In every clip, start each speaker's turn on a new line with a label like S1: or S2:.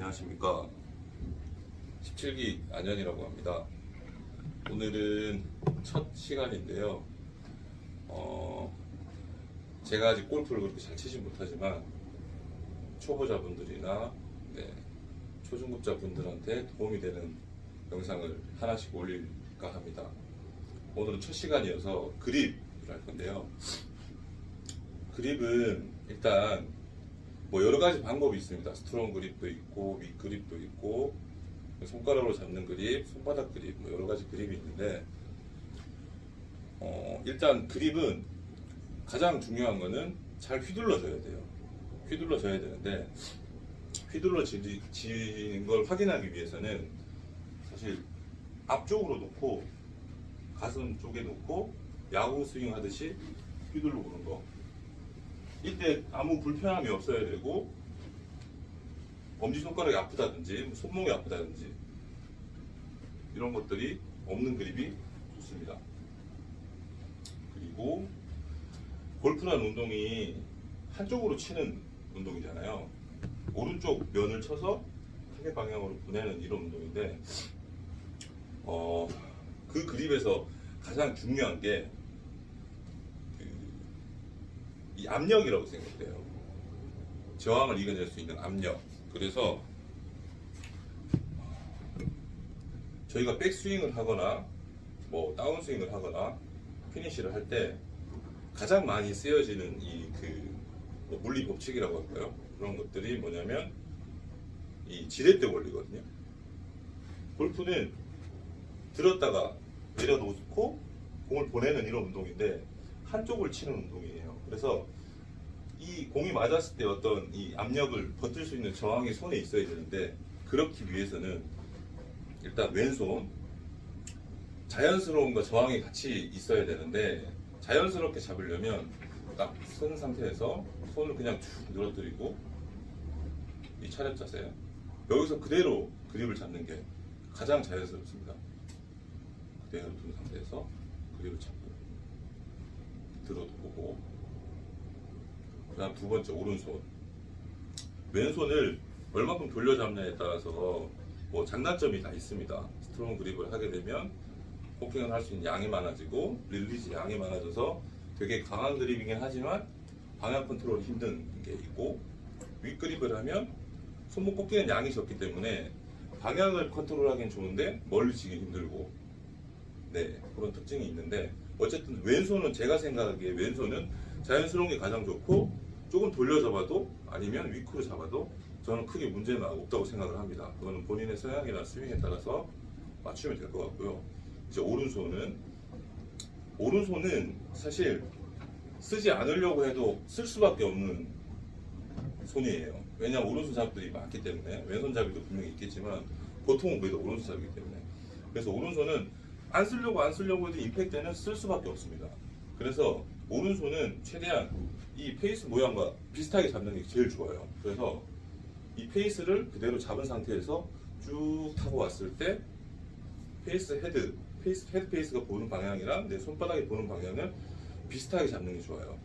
S1: 안녕하십니까. 17기 안현이라고 합니다. 오늘은 첫 시간인데요. 제가 아직 골프를 그렇게 잘 치진 못하지만 초보자분들이나 초중급자분들한테 도움이 되는 영상을 하나씩 올릴까 합니다. 오늘은 첫 시간이어서 그립을 할 건데요. 그립은 일단 뭐 여러 가지 방법이 있습니다. 스트롱 그립도 있고 윗 그립도 있고 손가락으로 잡는 그립, 손바닥 그립, 뭐 여러 가지 그립이 있는데 일단 그립은 가장 중요한 거는 잘 휘둘러져야 돼요. 휘둘러져야 되는데 휘둘러지는 걸 확인하기 위해서는 사실 앞쪽으로 놓고 가슴 쪽에 놓고 야구 스윙 하듯이 휘둘러 보는 거. 이때 아무 불편함이 없어야 되고 엄지손가락이 아프다든지 손목이 아프다든지 이런 것들이 없는 그립이 좋습니다. 그리고 골프라는 운동이 한쪽으로 치는 운동이잖아요. 오른쪽 면을 쳐서 타겟 방향으로 보내는 이런 운동인데 그 그립에서 가장 중요한 게 이 압력이라고 생각돼요. 저항을 이겨낼 수 있는 압력. 그래서 저희가 백스윙을 하거나 뭐 다운스윙을 하거나 피니시를 할 때 가장 많이 쓰여지는 뭐 물리 법칙이라고 할까요? 그런 것들이 뭐냐면 이 지렛대 원리거든요. 골프는 들었다가 내려놓고 공을 보내는 이런 운동인데 한쪽을 치는 운동이에요. 그래서 이 공이 맞았을 때 어떤 이 압력을 버틸 수 있는 저항이 손에 있어야 되는데 그렇기 위해서는 일단 왼손 자연스러움과 저항이 같이 있어야 되는데 자연스럽게 잡으려면 딱 선 상태에서 손을 그냥 쭉 늘어뜨리고 이 차렷 자세 여기서 그대로 그립을 잡는 게 가장 자연스럽습니다. 그대로 둔 상태에서 그립을 잡고 들어도 보고 그 다음 두 번째 오른손 왼손을 얼마큼 돌려잡냐에 따라서 뭐 장단점이 다 있습니다. 스트롱 그립을 하게 되면 포킹을 할 수 있는 양이 많아지고 릴리즈 양이 많아져서 되게 강한 그립이긴 하지만 방향 컨트롤이 힘든 게 있고 윗 그립을 하면 손목 꺾이는 양이 적기 때문에 방향을 컨트롤하기는 좋은데 멀리 치기 힘들고 그런 특징이 있는데 어쨌든 왼손은 제가 생각하기에 왼손은 자연스러운 게 가장 좋고 조금 돌려잡아도 아니면 위크로 잡아도 저는 크게 문제는 없다고 생각을 합니다. 그거는 본인의 성향이나 스윙에 따라서 맞추면 될 것 같고요. 이제 오른손은 사실 쓰지 않으려고 해도 쓸 수밖에 없는 손이에요. 왜냐하면 오른손 잡이들이 많기 때문에 왼손 잡이도 분명히 있겠지만 보통은 거의 다 오른손 잡이기 때문에 그래서 오른손은 안 쓰려고 해도 임팩트는 쓸 수밖에 없습니다. 그래서 오른손은 최대한 이 페이스 모양과 비슷하게 잡는 게 제일 좋아요. 그래서 이 페이스를 그대로 잡은 상태에서 쭉 타고 왔을 때 헤드 페이스가 보는 방향이랑 내 손바닥이 보는 방향을 비슷하게 잡는 게 좋아요.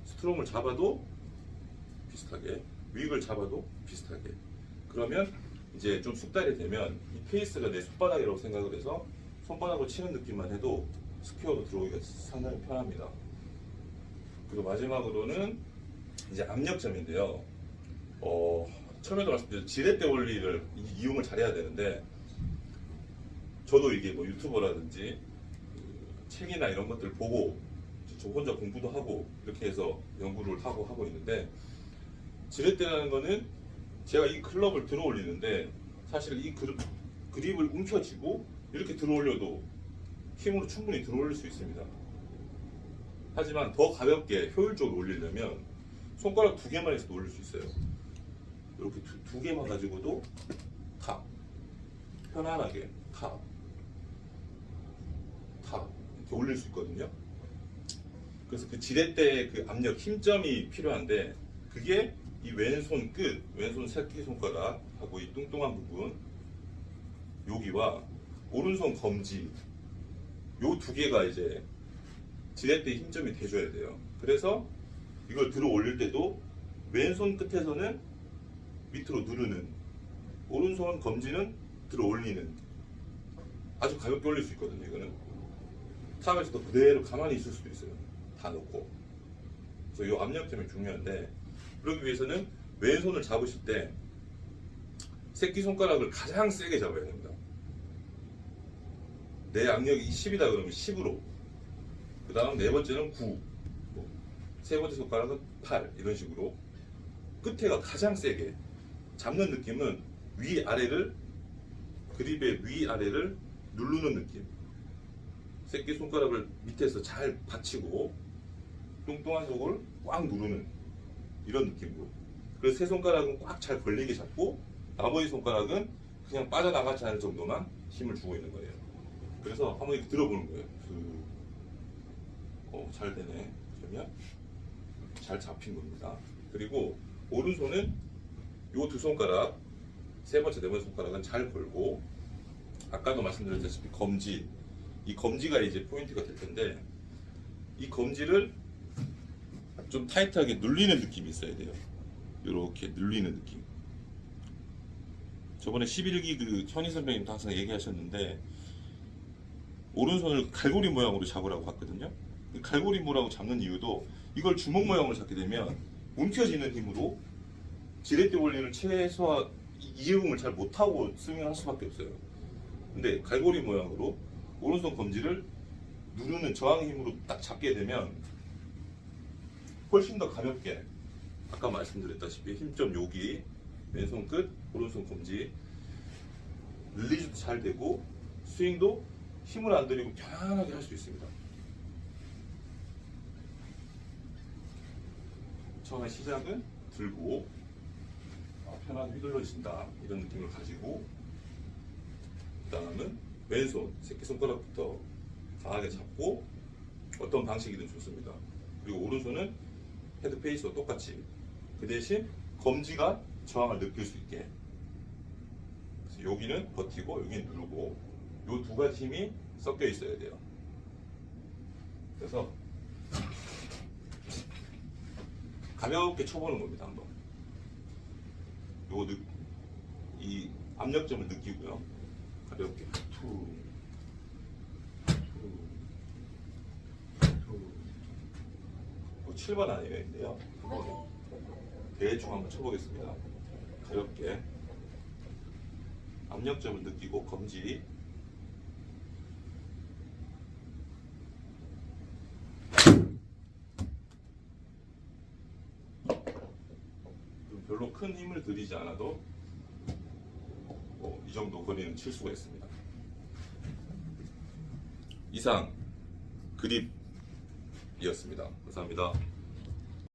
S1: 스트롱을 잡아도 비슷하게, 윅을 잡아도 비슷하게. 그러면 이제 좀 숙달이 되면 이 페이스가 내 손바닥이라고 생각을 해서 손바닥으로 치는 느낌만 해도 스퀘어로 들어오기가 상당히 편합니다. 그리고 마지막으로는 이제 압력점인데요. 처음에도 말씀드렸죠. 지렛대 원리를 이용을 잘해야 되는데 저도 이게 뭐 유튜버라든지 책이나 이런 것들 보고 저 혼자 공부도 하고 이렇게 해서 연구를 하고 있는데 지렛대라는 거는 제가 이 클럽을 들어 올리는데 사실 이 그립을 움켜쥐고 이렇게 들어 올려도 힘으로 충분히 들어 올릴 수 있습니다. 하지만 더 가볍게 효율적으로 올리려면 손가락 두 개만 해서도 올릴 수 있어요. 이렇게 두 개만 가지고도 탑 편안하게 탑 이렇게 올릴 수 있거든요. 그래서 그 지렛대의 그 압력 힘점이 필요한데 그게 이 왼손 끝, 왼손 새끼손가락하고 이 뚱뚱한 부분 여기와 오른손 검지 요 두 개가 이제 지렛대의 힘점이 돼줘야 돼요. 그래서 이걸 들어 올릴 때도 왼손 끝에서는 밑으로 누르는 오른손 검지는 들어 올리는, 아주 가볍게 올릴 수 있거든요. 이거는 탑에서도 그대로 가만히 있을 수도 있어요. 다 놓고. 그래서 이 압력점이 중요한데, 그러기 위해서는 왼손을 잡으실 때 새끼손가락을 가장 세게 잡아야 됩니다. 내 압력이 10이다 그러면 10으로, 그 다음 네 번째는 9, 세 번째 손가락은 8, 이런 식으로 끝에가 가장 세게 잡는 느낌은 위아래를, 그립의 위아래를 누르는 느낌. 새끼손가락을 밑에서 잘 받치고 뚱뚱한 속을 꽉 누르는 이런 느낌으로. 그래서 세 손가락은 꽉 잘 걸리게 잡고 나머지 손가락은 그냥 빠져나가지 않을 정도만 힘을 주고 있는 거예요. 그래서 한번 이렇게 들어보는 거예요. 잘 되네. 그러면 잘 잡힌 겁니다. 그리고 오른손은 요 두 손가락, 세 번째, 네 번째 손가락은 잘 걸고, 아까도 말씀드렸다시피 검지, 이 검지가 이제 포인트가 될 텐데, 이 검지를 좀 타이트하게 눌리는 느낌이 있어야 돼요. 이렇게 눌리는 느낌. 저번에 11기 그 현희 선배님도 항상 얘기하셨는데, 오른손을 갈고리 모양으로 잡으라고 했거든요. 갈고리 모양으로 잡는 이유도, 이걸 주먹 모양으로 잡게 되면 움켜쥐는 힘으로 지렛대 원리를 최소화, 이해음을 잘 못하고 스윙할 수밖에 없어요. 근데 갈고리 모양으로 오른손 검지를 누르는 저항 힘으로 딱 잡게 되면 훨씬 더 가볍게, 아까 말씀드렸다시피 힘점 여기, 왼손 끝, 오른손 검지 릴리즈도 잘 되고 스윙도 힘을 안 들이고 편안하게 할 수 있습니다. 처음에 시작은 들고 편하게 휘둘러진다, 이런 느낌을 가지고, 그 다음은 왼손 새끼손가락부터 강하게 잡고, 어떤 방식이든 좋습니다. 그리고 오른손은 헤드 페이스와 똑같이, 그 대신 검지가 저항을 느낄 수 있게. 그래서 여기는 버티고 여기는 누르고, 요 두 가지 힘이 섞여 있어야 돼요. 그래서 가볍게 쳐보는 겁니다. 한번 이 압력점을 느끼고요. 가볍게 투, 7번 아니에요. 대충 한번 쳐보겠습니다. 가볍게 압력점을 느끼고 검지, 별로 큰 힘을 들이지 않아도 이 정도 거리는 칠 수가 있습니다. 이상 그립이었습니다. 감사합니다.